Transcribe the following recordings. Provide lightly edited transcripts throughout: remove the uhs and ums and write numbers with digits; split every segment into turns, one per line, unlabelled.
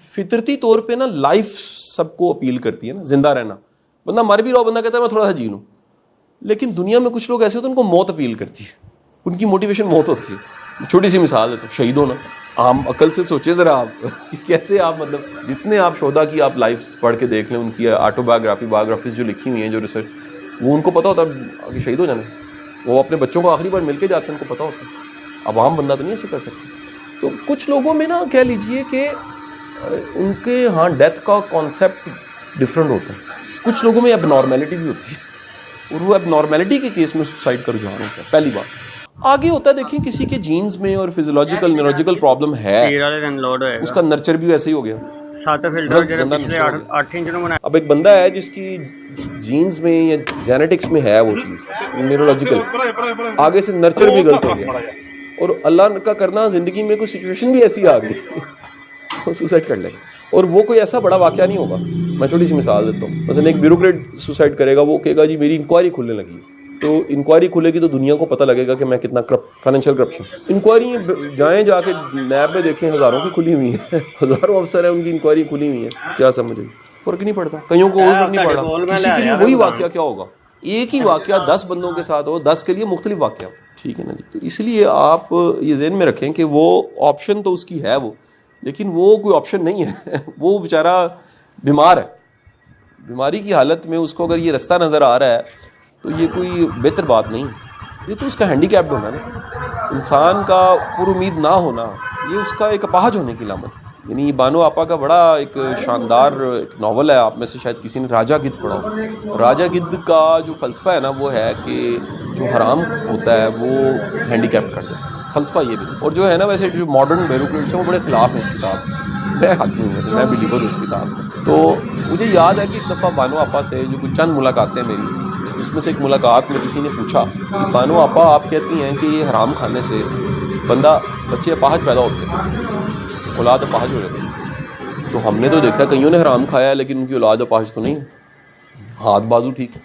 فطرتی طور پہ نا لائف سب کو اپیل کرتی ہے نا, زندہ رہنا. بندہ مر بھی رہا, بندہ کہتا ہے میں تھوڑا سا جی لوں. لیکن دنیا میں کچھ لوگ ایسے ہوتے ہیں ان کو موت اپیل کرتی ہے, ان کی موٹیویشن موت ہوتی ہے. چھوٹی سی مثال ہے تو شہید ہونا. عام عقل سے سوچے ذرا آپ کیسے آپ مطلب جتنے آپ شہدا کی آپ لائف پڑھ کے دیکھ لیں, ان کی آٹو بایوگرافیز جو لکھی ہوئی ہیں, جو ریسرچ, وہ ان کو پتہ ہوتا ہے کہ شہید ہو جانا. وہ اپنے بچوں کو آخری بار مل کے جاتے ہیں, ان کو پتہ ہوتا ہے. اب عام بندہ تو نہیں ایسے کر سکتا. تو کچھ لوگوں میں نا کہہ لیجئے کہ ان کے ہاں ڈیتھ کا کانسیپٹ ڈفرینٹ ہوتا ہے. کچھ لوگوں میں اب نارمیلٹی بھی ہوتی ہے, اور وہ اب نارمیلٹی کے کیس میں سوسائڈ کا رجحان ہوتا ہے. پہلی بات آگے ہوتا ہے, دیکھیں کسی کے جینز میں اور فزیولوجیکل نیورولوجیکل پرابلم ہے, اس کا نرچر بھی ویسے ہی ہو گیا. اب ایک بندہ ہے جس کی جینز میں یا جینیٹکس میں ہے وہ چیز نیورولوجیکل, آگے سے نرچر بھی غلط ہو گیا, اور اللہ کا کرنا زندگی میں کوئی سچویشن بھی ایسی آ گئی وہ سوسائڈ کر لے گا. اور وہ کوئی ایسا بڑا واقعہ نہیں ہوگا. میں چھوٹی سی مثال دیتا ہوں, مثلا ایک بیوروکریٹ سوسائڈ کرے گا, وہ کہے گا جی میری انکوائری کھلنے لگی. تو انکوائری کھلے گی تو دنیا کو پتہ لگے گا کہ میں کتنا فائنینشیل کرپشن. انکوائری جائیں جا کے نیب میں دیکھیں, ہزاروں کی کھلی ہوئی ہیں, ہزاروں افسر ہیں ان کی انکوائری کھلی ہوئی ہیں. کیا سمجھے, فرق نہیں پڑتا. کئیوں کو فرق نہیں پڑا. کسی کے لیے وہی واقعہ کیا ہوگا, ایک ہی واقعہ 10 بندوں کے ساتھ ہو, 10 کے لیے مختلف واقعہ. ٹھیک ہے نا جی. تو اس لیے آپ یہ ذہن میں رکھیں کہ وہ آپشن تو اس کی ہے وہ, لیکن وہ کوئی آپشن نہیں ہے. وہ بیچارہ بیمار ہے, بیماری کی حالت میں اس کو اگر یہ رستہ نظر آ رہا ہے تو یہ کوئی بہتر بات نہیں. یہ تو اس کا ہینڈی کیپڈ ہونا نا, انسان کا پر امید نہ ہونا, یہ اس کا ایک اپاہج ہونے کی علامت. یعنی بانو آپا کا بڑا ایک شاندار ایک ناول ہے, آپ میں سے شاید کسی نے راجا گدھ پڑھا ہو. راجا گدھ کا جو فلسفہ ہے نا وہ ہے کہ جو حرام ہوتا ہے وہ ہینڈی کیپ کر دیتا ہے. فلسفہ یہ بھی. اور جو ہے نا ویسے جو ماڈرن بیوروکریٹس ہیں وہ بڑے خلاف ہیں اس کتاب. میں حق ہوں, ویسے میں بلیور ہوں اس کتاب میں. تو مجھے یاد ہے کہ ایک دفعہ بانو آپا سے جو کچھ چند ملاقاتیں میری, اس میں سے ایک ملاقات میں کسی نے پوچھا کہ بانو آپا آپ کہتی ہیں کہ یہ حرام کھانے سے بچے اپاہج پیدا ہوتے ہیں, اولاد اپاہج ہو جاتی ہے. تو ہم نے تو دیکھا کئیوں نے حرام کھایا ہے لیکن ان کی اولاد اپاہج تو نہیں ہے, ہاتھ بازو ٹھیک ہے.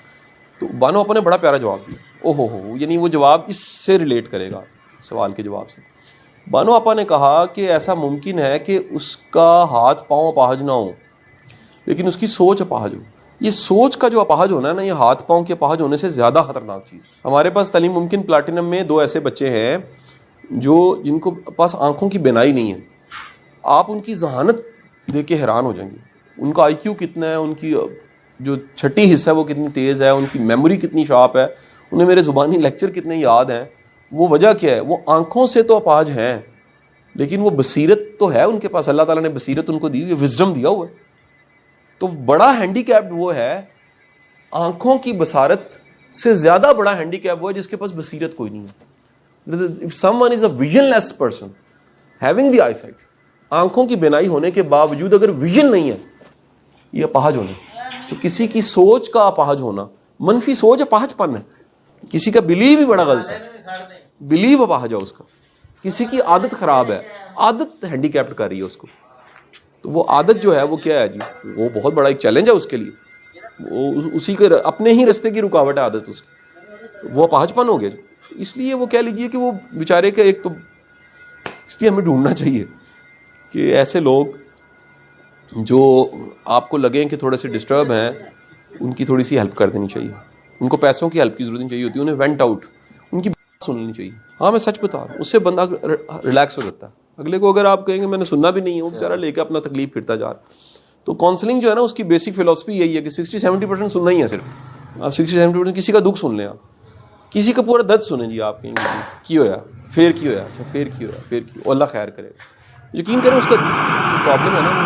تو بانو آپا نے بڑا پیارا جواب دیا. او ہو, یعنی وہ جواب اس سے ریلیٹ کرے گا سوال کے جواب سے. بانو آپا نے کہا کہ ایسا ممکن ہے کہ اس کا ہاتھ پاؤں اپاہج نہ ہو لیکن اس کی سوچ اپاہج ہو. یہ سوچ کا جو اپاہج ہونا ہے نا, یہ ہاتھ پاؤں کے اپاہج ہونے سے زیادہ خطرناک چیز. ہمارے پاس تعلیم ممکن پلاٹینم میں 2 ایسے بچے ہیں جن کو پاس آنکھوں کی بینائی نہیں ہے. آپ ان کی ذہانت دیکھ کے حیران ہو جائیں گے. ان کا آئی کیو کتنا ہے, ان کی جو چھٹی حصہ ہے وہ کتنی تیز ہے, ان کی میموری کتنی شارپ ہے, انہیں میرے زبانی لیکچر کتنے یاد ہیں. وہ وجہ کیا ہے, وہ آنکھوں سے تو اپاہج ہیں لیکن وہ بصیرت تو ہے ان کے پاس. اللہ تعالیٰ نے بصیرت ان کو دی ہوئی ہے, وزڈم دیا ہوا ہے. تو بڑا ہینڈی کیپڈ وہ ہے, آنکھوں کی بصارت سے زیادہ بڑا ہینڈی کیپ وہ ہے جس کے پاس بصیرت کوئی نہیں ہے. If someone is a visionless person having the eyesight, آنکھوں کی بینائی ہونے کے باوجود اگر ویژن نہیں ہے, یہ اپاہج ہونا. تو کسی کی سوچ کا اپاہج ہونا, منفی سوچ اپاہج پن ہے. کسی کا بلیو ہی بڑا غلط ہے, بلیو اپاہج ہے اس کا. کسی کی عادت خراب ہے, عادت ہینڈی کیپڈ کر رہی ہے اس کو. تو وہ عادت جو ہے وہ کیا ہے جی, وہ بہت بڑا ایک چیلنج ہے اس کے لیے. وہ اسی کے اپنے ہی رستے کی رکاوٹ ہے عادت اس کی, وہ اپاہج پن ہو گیا. اس لیے وہ کہہ لیجئے کہ وہ بیچارے کا ایک تو اس لیے ہمیں ڈھونڈنا چاہیے کہ ایسے لوگ جو آپ کو لگیں کہ تھوڑے سے ڈسٹرب ہیں, ان کی تھوڑی سی ہیلپ کر دینی چاہیے. ان کو پیسوں کی ہیلپ کی ضرورت نہیں چاہیے ہوتی, انہیں وینٹ آؤٹ, ان کی بات سن لینی چاہیے. ہاں میں سچ بتا رہا ہوں, اس سے بندہ ریلیکس ہو جاتا ہے. اگلے کو اگر آپ کہیں گے میں نے سننا بھی نہیں ہے, وہ بیچارہ لے کے اپنا تکلیف پھرتا جا رہا. تو کاؤنسلنگ جو ہے نا اس کی بیسک فلاسفی یہی ہے کہ 60-70% سننا ہی ہے صرف. آپ 60-70% کسی کا دکھ سن لیں, آپ کسی کا پورا درد سنیں جی. آپ کہیں گے کی ہویا, پھر کی ہویا, اچھا پھر کی ہویا, پھر کی, اللہ خیر کرے. یقین کریں اس کا پرابلم ہے نا وہ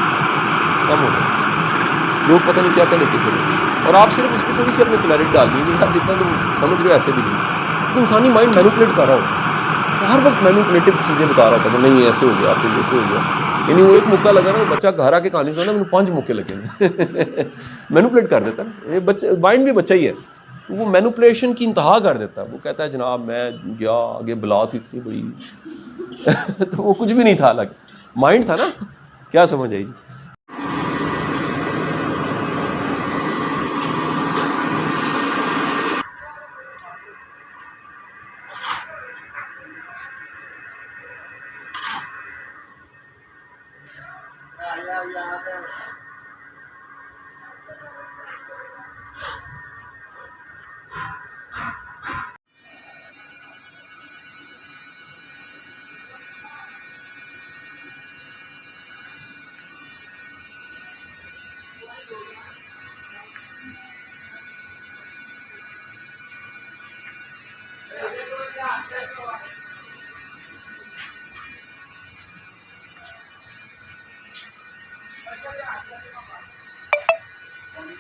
کم ہو جائے. لوگ پتہ نہیں کیا کیا لیتے پھر, اور آپ صرف اس پہ تھوڑی سی اپنی کلیئرٹی ڈال دیجیے کہ جتنا تم سمجھ رہے ہو ایسے بھی نہیں. تو انسانی مائنڈ مینوپولیٹ کر رہا ہو, ہر وقت مینوپولیٹو چیزیں بتا رہا ہوتا ہے, نہیں ایسے ہو گیا, پھر ایسے ہو گیا. یعنی وہ ایک مکہ لگا نا, بچہ گھر آ کے کہانی سنا نا, 5 مکے لگے. مینوپولیٹ کر دیتا ہے بچہ, مائنڈ بھی بچہ ہی ہے, وہ مینوپولیشن کی انتہا کر دیتا ہے. وہ کہتا ہے جناب میں گیا آگے بلا تھی اتنی بڑی تو وہ کچھ بھی نہیں تھا, الگ مائنڈ تھا نا. کیا سمجھ آئی جی.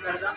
کرتا